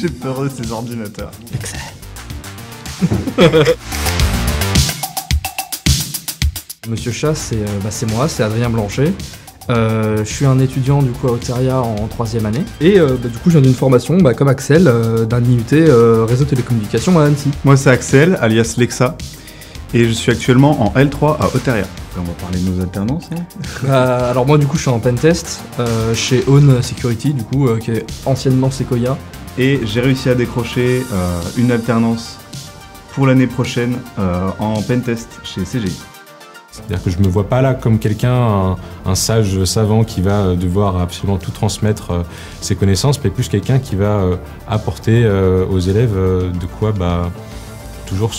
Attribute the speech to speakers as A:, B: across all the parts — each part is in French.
A: J'ai peur de ces ordinateurs.
B: Excel. Monsieur Chat, c'est moi, c'est Adrien Blanchet. Je suis un étudiant du coup à Oteria en 3e année. Et du coup, je viens d'une formation, comme Axel, d'un IUT réseau télécommunications à Annecy.
A: Moi, c'est Axel, alias Lexa. Et je suis actuellement en L3 à Oteria. On va parler de nos alternances.
B: Alors moi, du coup, je suis en pentest chez Own Security, du coup, qui est anciennement Sequoia.
A: Et j'ai réussi à décrocher une alternance pour l'année prochaine en pentest chez CGI.
C: C'est-à-dire que je me vois pas là comme quelqu'un, un sage savant qui va devoir absolument tout transmettre ses connaissances, mais plus quelqu'un qui va apporter aux élèves de quoi toujours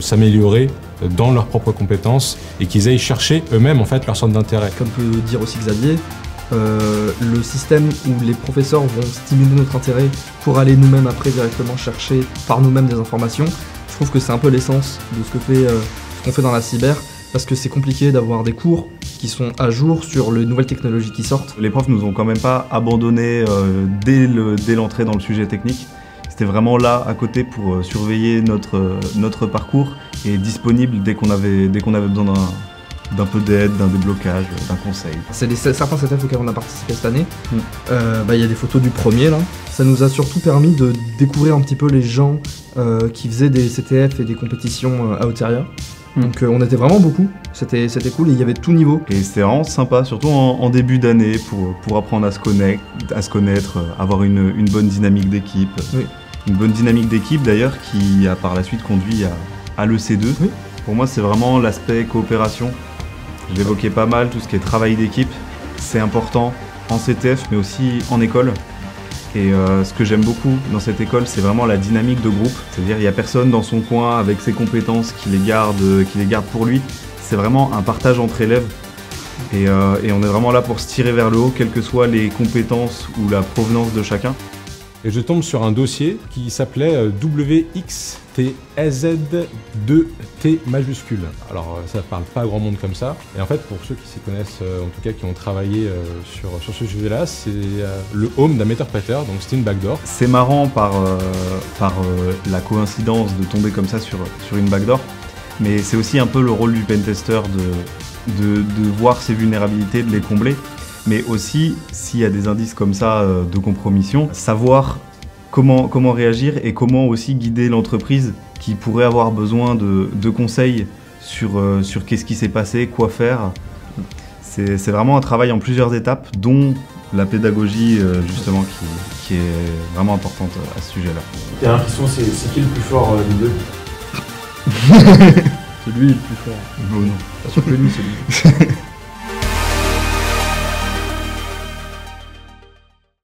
C: s'améliorer dans leurs propres compétences et qu'ils aillent chercher eux-mêmes en fait leur centre d'intérêt.
B: Comme peut dire aussi Xavier, le système où les professeurs vont stimuler notre intérêt pour aller nous-mêmes après directement chercher par nous-mêmes des informations, je trouve que c'est un peu l'essence de ce qu'on fait dans la cyber, parce que c'est compliqué d'avoir des cours qui sont à jour sur les nouvelles technologies qui sortent.
A: Les profs nous ont quand même pas abandonnés dès l'entrée dans le sujet technique. C'était vraiment là à côté pour surveiller notre parcours et disponible dès qu'on avait besoin d'un peu d'aide, d'un déblocage, d'un conseil.
B: C'est certains CTF auxquels on a participé cette année. Y a des photos du premier là. Ça nous a surtout permis de découvrir un petit peu les gens qui faisaient des CTF et des compétitions à Oteria. Donc on était vraiment beaucoup, c'était cool et il y avait tout niveau.
A: Et c'était vraiment sympa, surtout en début d'année pour apprendre à se connaître, avoir une bonne dynamique d'équipe.
B: Oui.
A: Une bonne dynamique d'équipe d'ailleurs qui a par la suite conduit à l'EC2. Oui. Pour moi c'est vraiment l'aspect coopération. Je l'évoquais pas mal, tout ce qui est travail d'équipe, c'est important en CTF mais aussi en école. Et ce que j'aime beaucoup dans cette école, c'est vraiment la dynamique de groupe. C'est-à-dire il n'y a personne dans son coin avec ses compétences qui les garde pour lui. C'est vraiment un partage entre élèves. Et on est vraiment là pour se tirer vers le haut, quelles que soient les compétences ou la provenance de chacun.
C: Et je tombe sur un dossier qui s'appelait WXTZ2T majuscule. Alors ça parle pas à grand monde comme ça. Et en fait, pour ceux qui s'y connaissent, en tout cas qui ont travaillé sur ce sujet-là, c'est le home d'un meter-preter, donc c'était une backdoor.
A: C'est marrant par la coïncidence de tomber comme ça sur une backdoor, mais c'est aussi un peu le rôle du pentester de voir ces vulnérabilités, de les combler. Mais aussi, s'il y a des indices comme ça de compromission, savoir comment réagir et comment aussi guider l'entreprise qui pourrait avoir besoin de conseils sur qu'est-ce qui s'est passé, quoi faire. C'est vraiment un travail en plusieurs étapes, dont la pédagogie justement qui est vraiment importante à ce sujet-là.
D: T'as l'impression c'est qui le plus fort des deux?
B: C'est lui le plus fort.
A: Oh non.
B: Pas sûr que lui, c'est lui.